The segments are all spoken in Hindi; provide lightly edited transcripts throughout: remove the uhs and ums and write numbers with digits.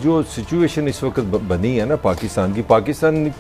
जो सिचुएशन इस वक्त बनी है ना पाकिस्तान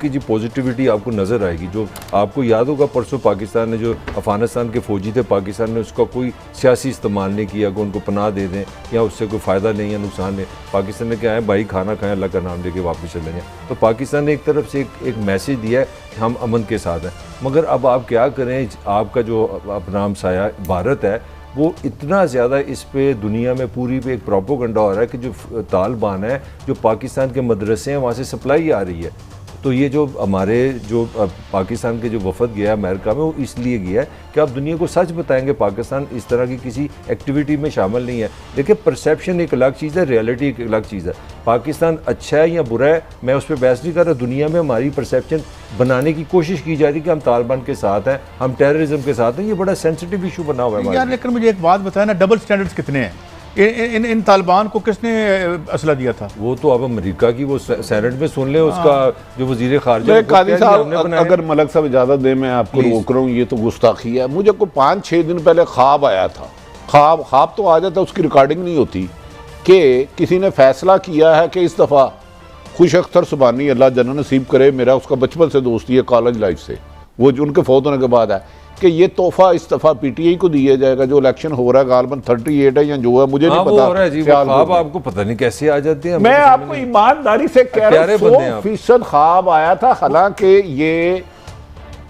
की जो पॉजिटिविटी आपको नज़र आएगी। जो आपको याद होगा परसों पाकिस्तान ने जो अफगानिस्तान के फ़ौजी थे, पाकिस्तान ने उसका कोई सियासी इस्तेमाल नहीं किया कि उनको पनाह दे दें या उससे कोई फ़ायदा नहीं है नुकसान है। पाकिस्तान ने क्या है, भाई खाना खाएं, अल्लाह का नाम लेके वापस चले जाएँ। तो पाकिस्तान ने एक तरफ से एक मैसेज दिया है कि हम अमन के साथ हैं। मगर अब आप क्या करें, आपका जो अपना हमसाया भारत है वो इतना ज़्यादा इस पे दुनिया में पूरी पे एक प्रोपोगंडा हो रहा है कि जो तालिबान है, जो पाकिस्तान के मदरसे हैं वहाँ से सप्लाई आ रही है। तो ये जो हमारे जो पाकिस्तान के जो वफद गया अमेरिका में, वो इसलिए गया है कि आप दुनिया को सच बताएंगे पाकिस्तान इस तरह की किसी एक्टिविटी में शामिल नहीं है। देखिए परसेप्शन एक अलग चीज़ है, रियलिटी एक अलग चीज़ है। पाकिस्तान अच्छा है या बुरा है, मैं उस पर बहस नहीं कर रहा। दुनिया में हमारी परसेप्शन बनाने की कोशिश की जा रही है कि हम तालिबान के साथ हैं, हम टेररिज्म के साथ हैं। ये बड़ा सेंसिटिव इशू बना हुआ है यार। लेकिन मुझे एक बात बताया ना, डबल स्टैंडर्ड्स कितने हैं? इन तालिबान को किसने असला दिया था? वो तो अब अमेरिका की वो सेनेट में सुन ले, उसका जो वजीर खारजा कादी साहब, अगर मलक साहब इजाजत दे मैं आपको रोक रहा हूँ, ये तो गुस्ताखी है। मुझे को 5-6 दिन पहले ख्वाब आया था, ख्वाब तो आ जाता, उसकी रिकॉर्डिंग नहीं होती, कि किसी ने फैसला किया है कि इस दफ़ा खुश अख्तर सुबानी, अल्लाह जन्नत नसीब करे, मेरा उसका बचपन से दोस्ती है कॉलेज लाइफ से, वो जो उनके फौत होने के बाद है, कि ये तोहफा इस दफा पीटीआई को दिया जाएगा। जो इलेक्शन हो रहा है गालबन 38 है या जो है, मुझे नहीं पता। ख्वाब आपको पता नहीं कैसे आ जाते हैं। मैं आपको ईमानदारी से कह रहा हूं, 100% ख्वाब आया था। हालांकि ये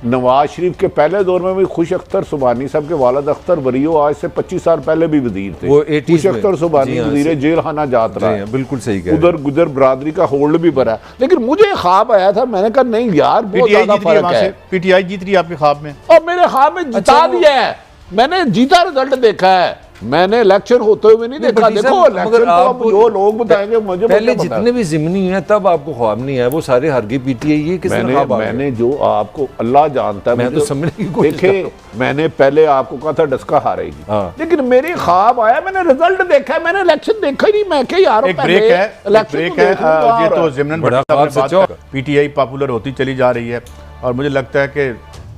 नवाज शरीफ के पहले दौर में भी खुश अख्तर सुबानी साहब के वालिद अख्तर वरीओ आज से 25 साल पहले भी वजीर थे। वो खुश अख्तर सुबानी वजीर जेल खाना जात रहा है, बिल्कुल सही कह, उधर गुजर बरादरी का होल्ड भी भरा। लेकिन मुझे ख्वाब आया था, मैंने कहा नहीं यार बहुत ज्यादा फर्क है। पीटीआई जीत रही है आपके ख्वाब में, और मेरे ख्वाब में जिता दिया है। मैंने जीता रिजल्ट देखा है, मैंने इलेक्शन होते हुए नहीं देखा। देखो इलेक्शन तो आप जो लोग बताएंगे, मुझे पहले जितने भी जिमनी हैं तब आपको ख्वाब नहीं है, वो सारे हर गई पीटीआई। ये किसने ख्वाब आ गया? मैंने जो आपको अल्लाह जानता है, मैं तो समझने की कोशिश कर रहा हूं। मैंने पहले आपको कहा था डस्का हारेगी, लेकिन मेरी ख्वाब आया, मैंने रिजल्ट देखा है, मैंने इलेक्शन देखा ही नहीं। मैं क्या यार, एक ब्रेक है, ये तो जिमनन पीटीआई पॉपुलर होती चली जा रही है और मुझे लगता है कि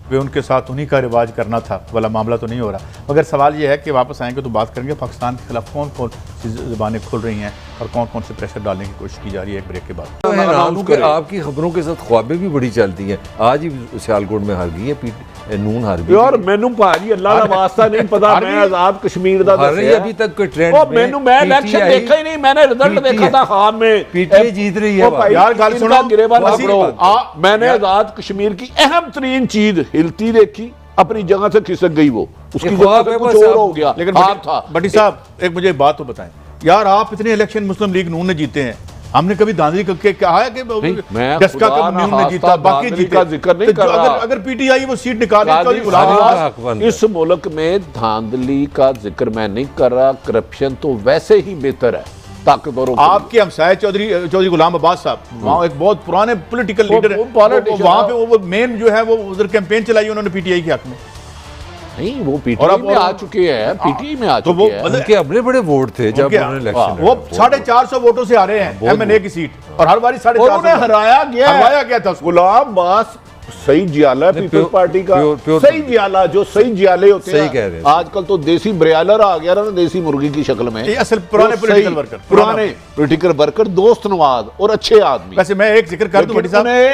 वे उनके साथ उन्हीं का रिवाज करना था वाला मामला तो नहीं हो रहा। मगर सवाल ये है कि वापस आएंगे तो बात करेंगे पाकिस्तान के खिलाफ कौन कौन सी ज़बानें खुल रही हैं और कौन कौन से प्रेशर डालने की कोशिश की जा रही है। एक ब्रेक के बाद आपकी खबरों के साथ ख्वाबें भी बड़ी चलती हैं। आज ही सियालकोट में हार गई है, नून हार गई यार। मैनू भाजी अल्लाह का वास्ता नहीं पता, मैं आजाद कश्मीर दा दस्या अभी तक कोई ट्रेंड मैनू मैं इलेक्शन देखा ही नहीं, मैंने रिजल्ट देखा था ख्वाब में। पीटीआई जीत रही है यार, गल सुनो, मैंने आजाद कश्मीर की अहम तरीन चीज हिलती देखी, अपनी जगह से खिसक गई, वो उसकी जगह कुछ और हो गया। लेकिन भट्टी साहब एक मुझे बात तो बताएं यार, आप इतने इलेक्शन मुस्लिम लीग नून ने जीते हैं, हमने कभी धांधली करके कहा है कि डस्का का नून ने जीता, बाकी जीते का जिक्र नहीं कर रहा। अगर पीटीआई वो सीट निकाले, इस मुल्क में धांधली का जिक्र मैं नहीं कर रहा, करप्शन तो वैसे ही बेहतर है ताकतवरों। आपके हमसाये चौधरी गुलाम अब्बास साहब, वहाँ एक बहुत पुराने पॉलिटिकल लीडर है, वहाँ पे वो मेन जो है वो उधर कैंपेन चलाई उन्होंने पीटीआई के हक में। नहीं, वो पीटीआई में आ चुके हैं, पीटीआई में आ चुके हैं। उनके अपने बड़े वोट थे जब उन्होंने इलेक्शन, वो 450 वोटों से आ रहे हैं एमएनए की सीट, और हर बारी 450 हराया गया था। गुलाम अब्बास सही जियाला, पीपल्स पार्टी का सही जियाला, जो सही जियाले होते हैं। सही कह रहे हैं। आजकल तो देसी ब्रॉयलर आ गया ना, देसी मुर्गी की शक्ल में। असल पुराने पॉलिटिकल वर्कर, दोस्त नवाज और अच्छे आदमी। वैसे मैं एक जिक्र कर दूं,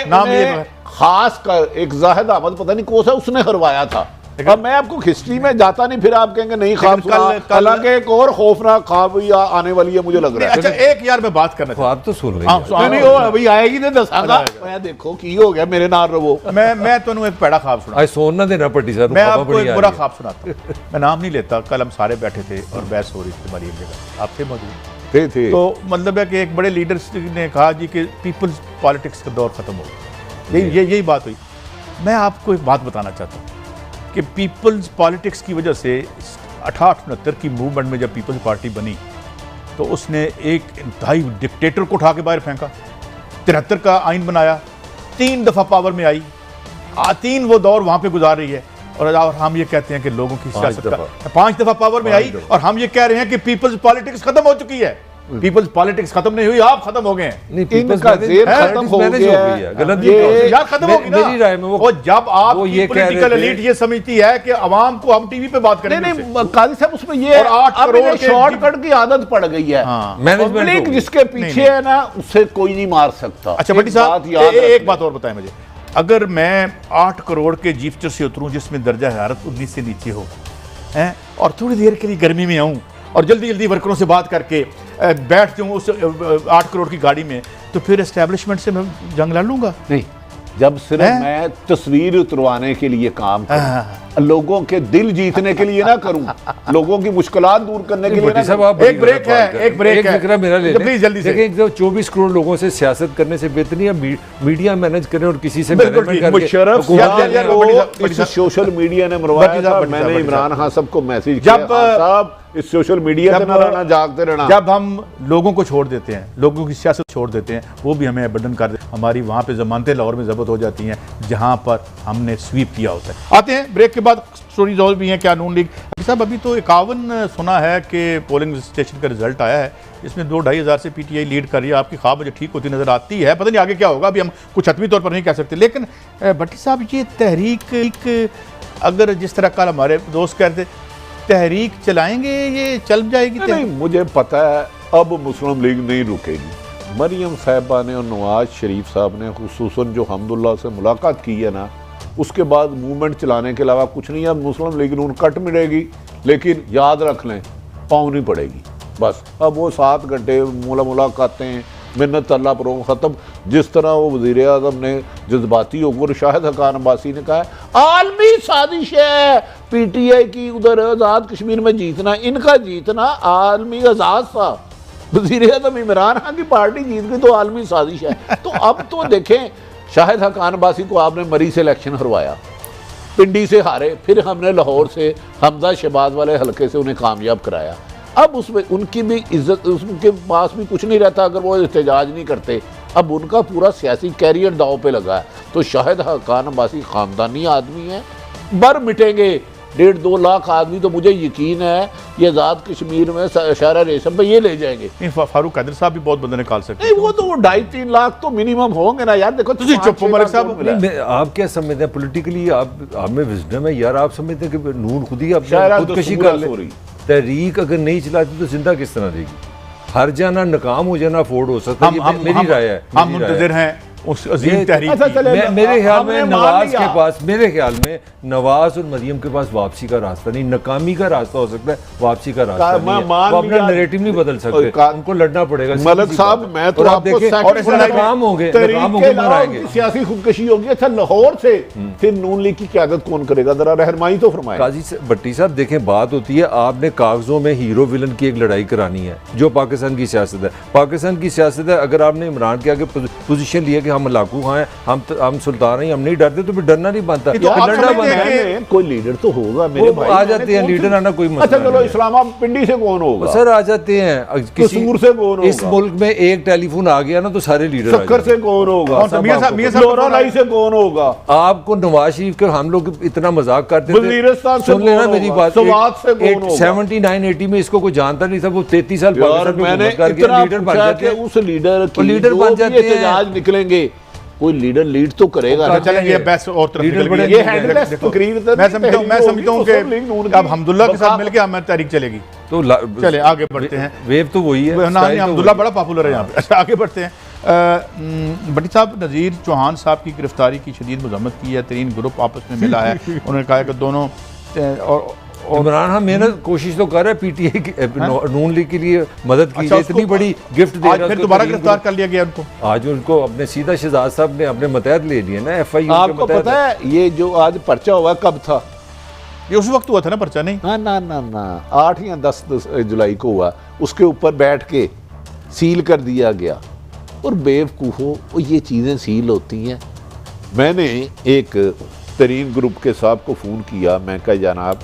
नाम ये खास कर एक जाहिद अहमद, पता नहीं कौन सा, उसने हरवाया था। अब मैं आपको हिस्ट्री में जाता नहीं, फिर आप कहेंगे नहीं ख्वाब सुना। हालांकि एक और खौफनाक ख्वाब आने वाली है, मुझे लग रहा है। अच्छा एक यार मैं बात करना, ख्वाब तो सुन रही नहीं, वो अभी आएगी ना दसांगा। मैं देखो की हो गया मेरे नाल रवो। मैं तुम्हें एक पैड़ा ख्वाब सुना, आज सोन ना देना पट्टी सर, मैं आपको एक बुरा ख्वाब सुनाता हूं। मैं नाम नहीं लेता। कल हम सारे बैठे थे और बहस हो रही थी हमारी एक जगह, आप थे मौजूद थे। तो मतलब है कि एक बड़े लीडर ने कहा जी कि पीपल्स पॉलिटिक्स का दौर खत्म हो गया। यही बात हुई। मैं आपको एक बात बताना चाहता हूँ कि पीपल्स पॉलिटिक्स की वजह से 68-69 की मूवमेंट में जब पीपल्स पार्टी बनी तो उसने एक इंतहाई डिक्टेटर को उठा के बाहर फेंका, 73 का आइन बनाया, 3 दफ़ा पावर में आई, 3 वो दौर वहाँ पे गुजार रही है। और हम ये कहते हैं कि लोगों की सियासत का 5 दफ़ा पावर में आई, और हम ये कह रहे हैं कि पीपल्स पॉलिटिक्स खत्म हो चुकी है। पीपल्स पॉलिटिक्स खत्म नहीं हुई, आप खत्म हो गए हैं। नहीं, people's इनका manage- जेल है, खत्म हो manage गया गई है। गलत ये- नहीं कहा। यार खत्म होगी ना। मेरी राय में वो जब आप वो ये कह पॉलिटिकल रहे थे- एलीट ये समझती है कि अवाम को हम टीवी पे बात नहीं करेंगे उससे। नहीं काजी साहब उसमें ये और 8 अब करोड़ इन्हें के शॉर्टकट की आदत पड़ गई है। हाँ। मैनेजमेंट पब्लिक होगी। जिसके पीछे नहीं। है ना उससे कोई नहीं मार सकता। अच्छा एक भट्टी साहब बात याद एक रखना। बात और बताएं मुझे, अगर मैं 8 करोड़ के जीफ्टर से उतरूं जिसमें दर्जा हरारत 19 से नीचे हो हैं और थोड़ी देर के लिए गर्मी में आऊं और जल्दी जल्दी वर्करों से बात करके बैठ जाऊं उस 8 करोड़ की गाड़ी में, तो फिर एस्टेब्लिशमेंट से मैं जंग लड़ लूंगा। नहीं, जब सिर्फ हैं? मैं तस्वीर उतरवाने के लिए काम करूं, लोगों के दिल जीतने के लिए ना करूं, लोगों की मुश्किलात दूर करने के लिए ना भट्टी साहब, करूं। आप बड़ी एक ब्रेक गलत बात है, कर रहे एक हैं। ब्रेक एक है। फिक्रा मेरा ले तो लें। प्लीज जल्दी से। देखिए, जो 24 करोड़ लोगों से सियासत करने से बेहतर नहीं है मीडिया मैनेज करें और किसी से बिल्कुल मैनेजमेंट ठीक। करके मुशर्रफ हुकूमत यार, लेने यार, का- बड़ी को साहब, बड़ी इस साहब। सोशल मीडिया ने मरवाया बड़ी था। साहब, बड़ी मैंने साहब, इमरान खान साहब को मैसेज किया, जब खान साहब इस सोशल मीडिया से ना रहना, जागते रहना। जब हम लोगों को छोड़ देते हैं, लोगों की सियासत छोड़ देते हैं, वो भी हमें अबंडन कर देते हैं। हमारी वहाँ पे जमानतें लाहौर में जब्त हो जाती हैं जहाँ पर हमने स्वीप किया होता है। आते हैं ब्रेक के बाद, स्टोरीज और भी हैं क्या नून लीग साहब। अभी तो 51 सुना है कि पोलिंग स्टेशन का रिजल्ट आया है, इसमें 2-2.5 हज़ार से पीटीआई लीड कर रही है। आपकी ख्वाब मुझे ठीक होती नजर आती है, पता नहीं आगे क्या होगा, अभी हम कुछ हतमी तौर पर नहीं कह सकते। लेकिन भट्टी साहब, ये तहरीक अगर जिस तरह कल हमारे दोस्त कहते तहरीक चलाएंगे, ये चल जाएगी? नहीं, मुझे पता है अब मुस्लिम लीग नहीं रुकेगी। मरियम साहिबा ने और नवाज शरीफ साहब ने खुसूसन जो हमदुल्ला से मुलाकात की है ना, उसके बाद मूवमेंट चलाने के अलावा कुछ नहीं है। अब मुस्लिम लीग नून कट मिलेगी, लेकिन याद रख लें पाँव नहीं पड़ेगी बस। अब वो 7 घंटे मुलाकातें, मिन्नत अल्लाह पर ख़त्म। जिस तरह वो वज़ीर आज़म ने जज्बाती होकर शाहिद हकान अब्बासी ने कहा है आलमी साजिश है पीटीआई की उधर आज़ाद कश्मीर में जीतना, इनका जीतना आलमी आज़ाद था। वज़ीर आज़म इमरान खान की पार्टी जीत गई तो आलमी साजिश है। तो अब तो देखें, शाहिद हकान अब्बासी को आपने मरी से इलेक्शन हरवाया, पिंडी से हारे, फिर हमने लाहौर से हमजा शहबाज वाले हलके से उन्हें कामयाब कराया। अब उसमें उनकी भी इज्जत, उनके पास भी कुछ नहीं रहता अगर वो एहतजाज नहीं करते। अब उनका पूरा सियासी कैरियर दाव पे लगा है। तो शाहिद हकान अब्बासी खानदानी आदमी है, बर मिटेंगे 1.5-2 लाख आदमी, तो मुझे यकीन है ये आज़ाद कश्मीर में शहर रेशम पे ये ले जाएंगे। नहीं, फारूक हैदर साहब भी बहुत बंदे निकाल सकते नहीं, वो तो 2.5-3 लाख तो मिनिमम होंगे ना यार। देखो तुझे चुप हो मलिक साहब। आप क्या समझते हैं पॉलिटिकली? आप में विजडम है यार, आप समझते हैं कि नून खुद ही शायद अपनी खुदकशी कर ले। सूरी। तहरीक अगर नहीं चलाती तो जिंदा किस तरह रहेगी? हर जाना नाकाम हो जाना अफोर्ड हो सकता है, ये मेरी राय है। हम मुंतज़िर हैं उस अजीम तहरीक अच्छा, की। चले, मेरे ख्याल हमने में मान नवाज लिया। के पास, मेरे ख्याल में नवाज और मरियम के पास वापसी का रास्ता नहीं, नाकामी का रास्ता हो सकता है, वापसी का रास्ता मैं नहीं है। मान वो अपना लिया। नैरेटिव नहीं बदल सकते, उनको लड़ना पड़ेगा। मलिक साहब, मैं तो और आप आपको देखें, सेकंड और इसमें नाकाम होंगे, नाकाम होंगे, मर आएंगे। सियासी खुदकशी होगी। अच्छा, लाहौर से फिर नून लीग की क़यादत कौन करेगा? जरा रहनुमाई तो फरमाएं। काजी भट्टी साहब देखें, बात होती है आपने कागजों में हीरो विलन की एक लड़ाई करानी है, जो पाकिस्तान की सियासत है। पाकिस्तान की सियासत है, अगर आपने इमरान के आगे पोजीशन लिया कि हम लाकू हैं, हम सुल्तान हैं, हम नहीं डरते, तो फिर डरना नहीं बनता, तो आप लड़ना समझते बनता हैं है। कोई लीडर तो होगा मेरे वो भाई। आ जाते हैं, लीडर आना कोई मसला अच्छा चलो, नहीं है। इस्लामाबाद पिंडी से कौन होगा? सर आ जाते हैं, कसूर से कौन इस होगा? मुल्क में एक टेलीफोन आ गया ना तो सारे लीडर आ शक्कर जाते से हैं। कौन होगा? कौन सा? मियां साहब लोरालाई से कौन होगा? आपको नवाज शरीफ के हम लोग इतना मजाक करते वज़ीरिस्तान से सुन लेना कौन मेरी होगा? बात। सवात से कौन होगा? 79-80 में इसको कोई जानता नहीं था, वो 33 साल यार पाकिस्तान में मैंने हुकूमत करके इतना लीडर बन पूछा जाते कि हैं। उस लीडर की लीडर जो बन भी जाते हैं। एहतजाज निकलेंगे, कोई लीडर लीड तो करेगा ना। चलें, ये बहस और तरफ लीडर निकल बड़े- गई। ये देखो, हैंडलेस देखो, तकरीर तो मैं नहीं, समझता हूँ मुस्लिम लीग नून कि की अब हमदुल्ला के साथ बका- मिलकर हमें तहरीक चलेगी। तो चले आगे बढ़ते हैं। वेव तो वही है, ना स्टाइल तो हमदुल्ला वही है। बड़ा पॉपुलर है यहाँ पे। अच्छा आगे बढ़ते हैं। भट्टी साहब, नज़ीर चौहान साहब की गिरफ्तारी की शदीद मजम्मत की है, 3 ग्रुप आपस में मिला है। उन्होंने कहा कि दोनों और इमरान खान मेहनत कोशिश तो कर रहा है पीटीआई की, नून लीग के लिए मदद की अच्छा, जाए, उसको इतनी बड़ी गिफ्ट दे आज रहा फिर है दोबारा उसको, गिरफ्तार कर लिया गया उनको। आज उनको अपने सीधा शहजाद साहब ने अपने मतहत ले लिए ना, FIU के आपको मतहत। पता है ये जो आज पर्चा हुआ कब था? ये उस वक्त हुआ था ना पर्चा? नहीं, हाँ ना 8 या 10 जुलाई को हुआ। उसके ऊपर बैठ के सील कर दिया गया। और बेवकूफ़ों, ये चीज़ें सील होती हैं। मैंने एक तरीन ग्रुप के साहब को फ़ोन किया, मैं कहा जनाब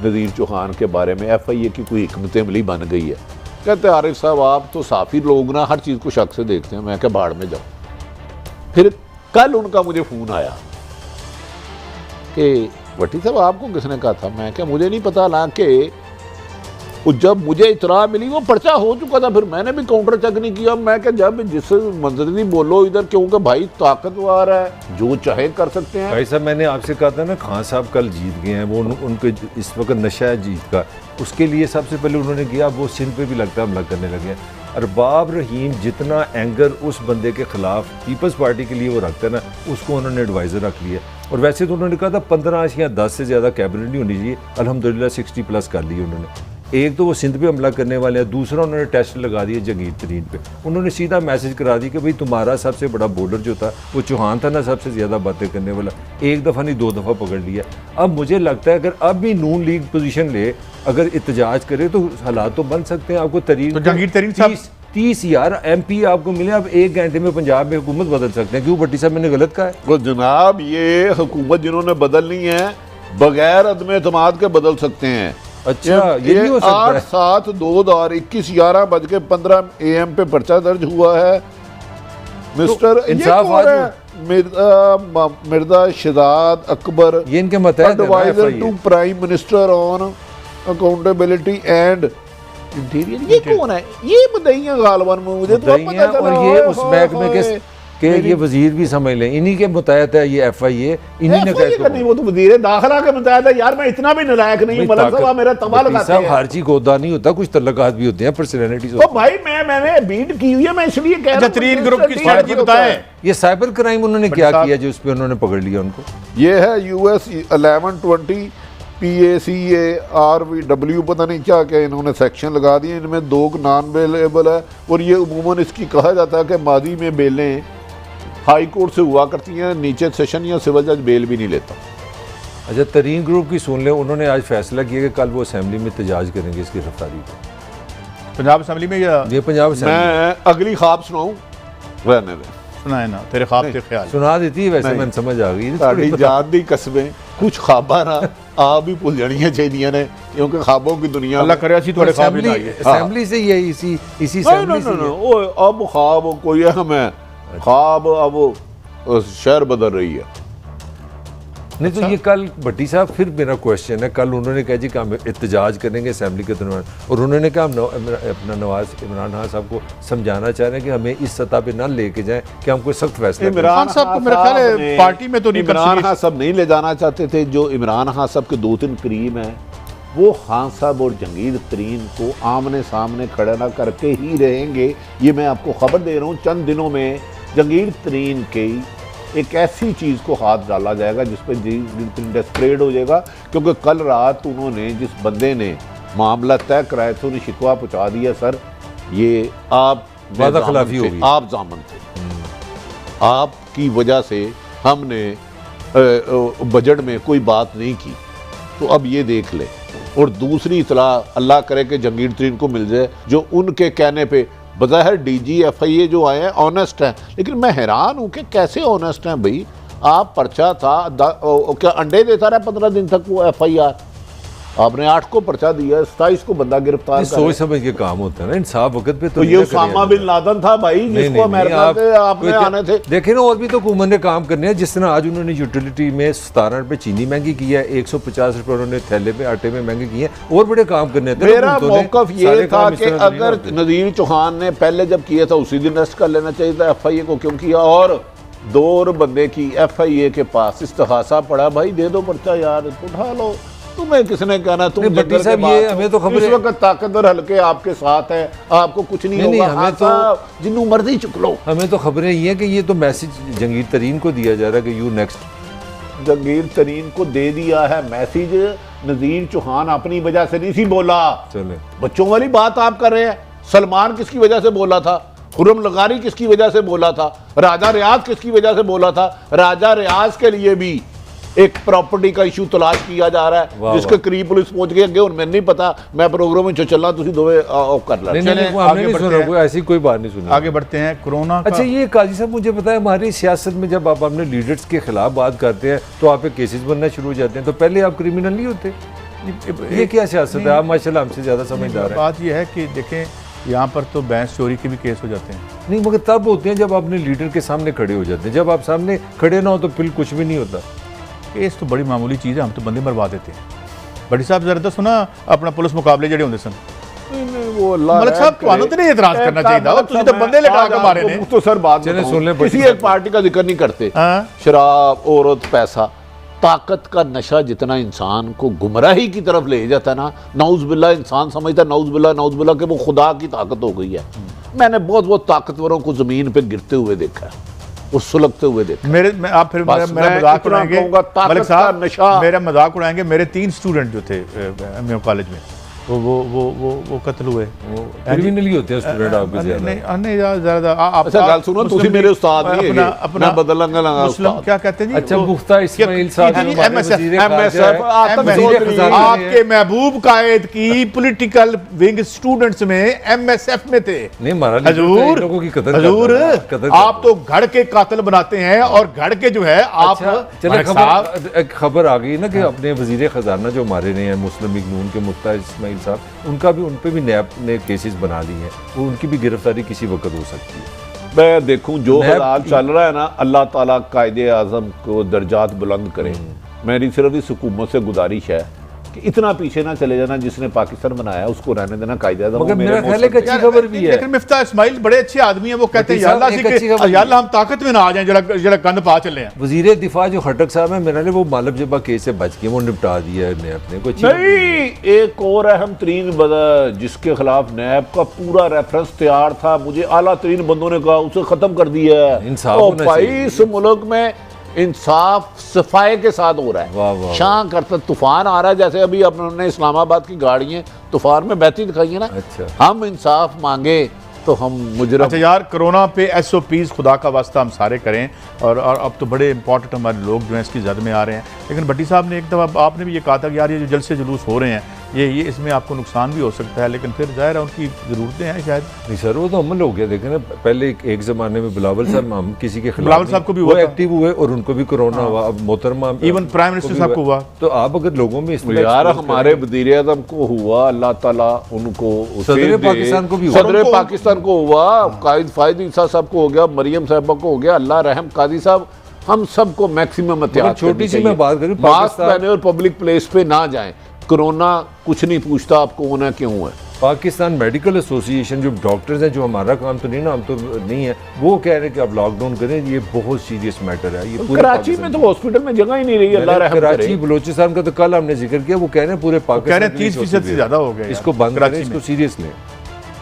नज़ीर चौहान के बारे में FIA की कोई हिकमत अमली बन गई है। कहते आरिफ साहब आप तो साफ़ी लोग ना हर चीज़ को शक से देखते हैं। मैं क्या बाढ़ में जाऊँ। फिर कल उनका मुझे फ़ोन आया कि भट्टी साहब आपको किसने कहा था? मैं क्या मुझे नहीं पता, हालांकि और जब मुझे इतला मिली वो पर्चा हो चुका था, फिर मैंने भी काउंटर चेक नहीं किया। मैं क्या, जब जिस मंजरी बोलो इधर, क्योंकि भाई ताकतवर है, जो चाहे कर सकते हैं। भाई साहब मैंने आपसे कहा था ना, खान साहब कल जीत गए हैं, वो उनके इस वक्त नशा है जीत का, उसके लिए सबसे पहले उन्होंने किया, वो सिंध पे भी लगता है हमला करने लगे हैं। अरबाब रहीम जितना एंगर उस बंदे के खिलाफ पीपल्स पार्टी के लिए वो रखता है ना, उसको उन्होंने एडवाइज़र रख लिया। और वैसे तो उन्होंने कहा था 15 या 10 से ज़्यादा कैबिनेट नहीं होनी चाहिए, अल्हम्दुलिल्लाह 60+ कर ली उन्होंने। एक तो वो सिंध पे हमला करने वाले हैं, दूसरा उन्होंने टेस्ट लगा दिया जंगीर तरीन पे। उन्होंने सीधा मैसेज करा दी कि भाई तुम्हारा सबसे बड़ा बॉलर जो था वो चौहान था ना, सबसे ज़्यादा बातें करने वाला, एक दफ़ा नहीं 2 दफ़ा पकड़ लिया। अब मुझे लगता है अगर अब भी नून लीग पोजीशन ले, अगर इतजाज करे तो हालात तो बन सकते हैं। आपको तरीन तो जंगीर तरीन साहब 30 यार MP आपको मिले, आप 1 घंटे में पंजाब में हुकूमत बदल सकते हैं। क्यों भट्टी साहब मैंने गलत कहा है? तो जनाब ये हुकूमत जिन्होंने बदलनी है बगैर अदम एतमाद के बदल सकते हैं। अच्छा, ये नहीं हो सकता है? 8/7/2021 AM पे पर्चा दर्ज हुआ है मिस्टर इंसाफ मिर्जा शहजाद अकबर, ये इनके मतहत adviser to prime minister on accountability and interior. ये कौन है? ये बधाइयां गालवन में मुझे तो पता चला। और ये उस बैग में के ये वजीर भी समझ लें, इन्हीं के मुतायत है ये FIA, इन्हीं ने कहा नहीं, वो तो वजीर दाखिला के मुतायत है। यार मैं इतना भी नालायक नहीं हूं, मलक साहब मेरा तबाह लगाते हैं। हर चीज गोदा नहीं होता, कुछ तल्लुकात भी होते हैं, पर्सनैलिटीज तो भाई मैंने बीट की हुई है, मैं इसलिए कह रहा हूं। तरीन ग्रुप की स्ट्रेटजी बताएं। ये साइबर क्राइम उन्होंने क्या किया जो उस पे उन्होंने पकड़ लिया उनको? ये है US 1120 PACARVW, पता नहीं क्या क्या इन्होंने सेक्शन लगा दिए। इनमें 2 नॉन बेलेबल है, और ये उमूमन इसकी कहा जाता है कि मादी में बेलें हाई कोर्ट से हुआ करती हैं, नीचे सेशन या सिविल जज बेल भी नहीं लेता। अच्छा, तरीन ग्रुप की सुन लें, उन्होंने आज फैसला किया कि कल वो असेंबली में एहतजाज करेंगे इसकी गिरफ्तारी को। पंजाब असेंबली में या ये पंजाब असेंबली? मैं अगली ख्वाब सुनाऊं? रहने दे, सुनाए ना, तेरे ख्वाब ते ख्याल सुना देती है वैसे, मैंने समझ आ गई। साड़ी जान दी कसमें कुछ ख्वाबा ना आप भी भुल जानियां चाहिए ने, क्योंकि ख्वाबों की दुनिया अल्लाह करे ऐसी थोड़े ख्वाब ही ना आइए। असेंबली से ये इसी असेंबली से ओ अब ख्वाब कोई अहम है, ख्वाब अब शहर बदल रही है। नहीं तो ये कल भट्टी साहब फिर मेरा क्वेश्चन है, कल उन्होंने कहा जी कि हम एहतजाज करेंगे असेंबली के दौरान, और उन्होंने कहा हम अपना नवाज इमरान खान साहब को समझाना चाह रहे हैं कि हमें इस सतह पे ना लेके जाएं कि हम कोई सख्त फैसला करें। इमरान साहब को मेरा ख्याल है पार्टी में तो नहीं, इमरान खान साहब नहीं ले जाना चाहते थे। जो इमरान खान साहब के 2-3 करीब हैं वो खान साहब और जंगीर तरीन को आमने सामने खड़ा ना करके ही रहेंगे। ये मैं आपको खबर दे रहा हूँ, चंद दिनों में जंगीर तरीन के एक ऐसी चीज़ को हाथ डाला जाएगा जिस पर डेस्परेट हो जाएगा। क्योंकि कल रात उन्होंने जिस बंदे ने मामला तय कराया था उन्हें शिकवा पहुँचा दिया, सर ये आप वादा खिलाफी होगी, आप जामन थे, आपकी वजह से हमने बजट में कोई बात नहीं की, तो अब ये देख ले। और दूसरी इतला अल्लाह करे कि जंगीर तरीन को मिल जाए, जो उनके कहने पे बज़ाहिर DG FIA जो आए हैं ऑनेस्ट हैं, लेकिन मैं हैरान हूँ कि कैसे ऑनेस्ट हैं भाई। आप पर्चा था क्या अंडे देता रहा 15 दिन तक वो FIR, आपने 8 को पर्चा दिया, 27 को बंदा गिरफ्तार। सोच समझ के काम होता है ना, इंसाफ वक्त पे तो ये उसामा बिन लादन था भाई, जिसको अमेरिका के आपने आने थे। देखे ना, और भी तो हुकूमत ने काम करने हैं। जिस तरह आज उन्होंने यूटिलिटी में 17 रुपये चीनी महंगी की है, 150 रुपये उन्होंने थैले में आटे में महंगे किए हैं, और बड़े काम करने थे। मेरा मौकफ ये था कि अगर नज़ीर चौहान ने पहले जब किया था उसी दिन अरेस्ट कर लेना चाहिए था FIA को, क्यों किया? और 2 बंदे की FIA के पास इस्तिगासा पड़ा, भाई दे दो पर्चा यार, उठा लो। तुम्हें किसने कहना? तुम भट्टी साहब ये हमें तो खबर, इस वक्त ताकतवर हल्के आपके साथ है, आपको कुछ नहीं होगा, हमें तो जिन्नू मर्जी चुक लो। हमें तो खबरें ये हैं कि ये तो मैसेज जंगीर तरीन को दिया जा रहा है कि यू नेक्स्ट। जंगीर तरीन को दे दिया है मैसेज, नज़ीर चौहान अपनी वजह से नहीं सी बोला। चले बच्चों वाली बात आप कर रहे हैं। सलमान किसकी वजह से बोला था? खुर्रम लगारी किसकी वजह से बोला था? राजा रियाज किसकी वजह से बोला था? राजा रियाज के लिए भी एक प्रॉपर्टी का इशू तलाश किया जा रहा है, जिसके करीब पुलिस पहुंच गई। अगे मैं नहीं पता, मैं प्रोग्राम में चलना, तुम दोवे कर ला। ऐसी कोई बात नहीं सुनी। आगे बढ़ते हैं। कोरोना अच्छा ये काजी साहब मुझे पता है, हमारी सियासत में जब आप अपने लीडर्स के खिलाफ बात करते हैं तो आप पे केसेस बनना शुरू हो जाते हैं, तो पहले आप क्रिमिनल नहीं होते? ये क्या सियासत है? आप माशाल्लाह हमसे ज्यादा समझदार हैं। बात यह है कि देखें यहाँ पर तो बैंस चोरी के भी केस हो जाते हैं। नहीं, मगर तब होते हैं जब अपने लीडर के सामने खड़े हो जाते हैं। जब आप सामने खड़े ना हो तो फिर कुछ भी नहीं होता। केस तो बड़ी मामूली चीज़ है, हम तो बंदे मरवा देते हैं। बड़ी साहब जरा दसो ना अपना पुलिस मुकाबले ਜਿਹੜੇ ਹੁੰਦੇ ਸਨ वो अल्लाह मलिक साहब ਤੁਹਾਨੂੰ ਤੇ ਨਹੀਂ ਇਤਰਾਜ਼ ਕਰਨਾ ਚਾਹੀਦਾ ਉਹ ਤੁਸੀਂ ਤਾਂ ਬੰਦੇ ਲਗਾ ਕੇ मारे ने तो सर बात चलें, बताऊं, सुन लें, किसी एक पार्टी का जिक्र नहीं करते, हाँ। शराब, औरत, पैसा, ताकत का नशा जितना इंसान को गुमराही की तरफ ले जाता है ना, नाउज बिल्ला इंसान समझता है नाउज बिल्ला कि वो खुदा की ताकत हो गई है। मैंने बहुत बहुत ताकतवरों को जमीन पे गिरते हुए देखा है, वो सुलगते हुए देखा। आप फिर मेरा मजाक उड़ाएंगे मलिक साहब, मेरा मजाक उड़ाएंगे। मेरे 3 स्टूडेंट जो थे एमएम कॉलेज में वो कत्ल हुए, क्रिमिनली होते हैं स्टूडेंट आपके ज्यादा। नहीं ज़्यादा आप अच्छा गल सुनो, तुसी मेरे उस्ताद नहीं है, अपना बदलंगा लगा मुस्लिम क्या कहते हैं जी? अच्छा मुख्ता इस्माइल साहब MSF आपके महबूब कायद की पॉलिटिकल विंग स्टूडेंट्स में MSF में थे। नहीं मारा हजूर हजूर आप तो घड़ के कातिल बनाते हैं और घड़ के जो है आप। चले खबर आ गई ना कि अपने वजीर खजाना जो मारे ने मुस्लिम लीग नून के मुख्ता इस्माइल साहब, उनका भी, उन पे भी नैब ने केसेस बना लिए हैं, वो उनकी भी गिरफ्तारी किसी वक्त हो सकती है। मैं देखूं जो हालात चल रहा है ना, अल्लाह ताला कायदे आज़म को दर्जात बुलंद करे। मेरी सिर्फ इस हुकूमत से गुजारिश है कि इतना पीछे ना चले जाना, जिसने पाकिस्तान बनाया उसको रहने देना। कायदे आज़म मगर मेरा ख्याल है कि अच्छी खबर भी है। लेकिन मिफ्ता इस्माइल बड़े अच्छे आदमी हैं, वो कहते हैं या अल्लाह हम ताकत में ना आ जाएं, जरा गंद पा चले हैं। वजीर दिफा जो खटक साहब है, मेरे लिए वो मालब जबा केस से बच के वो निपटा दिया है नैब ने। कुछ नहीं, एक और अहम तरीन जिसके खिलाफ नैब का पूरा रेफरेंस तैयार था, मुझे आला तरीन बंदों ने कहा उसे खत्म कर दिया है। इंसाफ भाई इस मुल्क में इंसाफ सफाई के साथ हो रहा है। वाह वाह शां करता तूफान आ रहा है, जैसे अभी अपने इस्लामाबाद की गाड़ियां तूफान में बहती दिखाई है ना। अच्छा। हम इंसाफ मांगे तो हम मुजरिम। अच्छा यार, कोरोना पे SOPs खुदा का वास्ता हम सारे करें, और अब तो बड़े इंपॉर्टेंट हमारे लोग जो हैं इसकी जद में आ रहे हैं। लेकिन भट्टी साहब ने एक दफ़ा आपने भी ये कहा था कि यार ये जो जलसे जुलूस हो रहे हैं ये इसमें आपको नुकसान भी हो सकता है, लेकिन फिर जाहिर है उनकी ज़रूरतें हैं शायद। नहीं सर, वो तो अमल हो गया। देखें ना, पहले एक ज़माने में बिलावल साहब, हम किसी के खिलाफ बिलावल साहब को भी हुआ, एक्टिव हुए और उनको भी कोरोना हुआ। अब मोहतरमा इवन प्राइम मिनिस्टर साहब को हुआ। तो आप अगर लोगों में यार हमारे वज़ीर आज़म को हुआ, अल्लाह ताला उनको, सदर पाकिस्तान को भी हुआ, सदर पाकिस्तान को हुआ, कायद फायद ईसा साहब को हो गया, मरियम साहबा को हो गया, अल्लाह रहम काजी साहब, हम सबको मैक्सिमम एहतियात। छोटी सी मैं बात करूं, मास्क पहने और पब्लिक प्लेस पे ना जाएं। कोरोना कुछ नहीं पूछता आपको होना क्यों है। पाकिस्तान मेडिकल एसोसिएशन जो डॉक्टर्स हैं, जो हमारा काम तो नहीं ना, हम तो नहीं है, वो कह रहे हैं कि आप लॉकडाउन करें, ये बहुत सीरियस मैटर है। ये कराची में तो हॉस्पिटल में जगह ही नहीं रही, अल्लाह रहम करे। कराची बलोचिस्तान का तो कल हमने जिक्र किया, वो कह रहे हैं पूरे पाकिस्तान 30% से ज्यादा हो गया। इसको बंद करें, इसको सीरियस लें।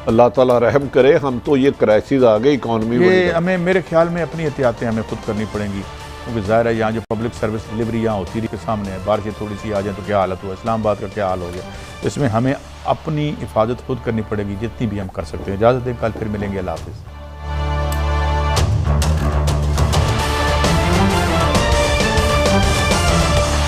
अल्लाह ताला रहम करे। हम तो ये क्राइसिस आ गई इकॉनमी में, ये हमें, मेरे ख्याल में अपनी एहतियातें हमें खुद करनी पड़ेंगी, क्योंकि ज़ाहिर है यहाँ जो पब्लिक सर्विस डिलीवरी यहाँ होती रही के सामने है, बारिशें थोड़ी सी आ जाए तो क्या हालत हुआ, इस्लामाबाद का क्या हाल हो गया। इसमें हमें अपनी हिफाजत खुद करनी पड़ेगी जितनी भी हम कर सकते हैं। इजाज़त दें, कल फिर मिलेंगे। अल्लाह हाफ़िज़।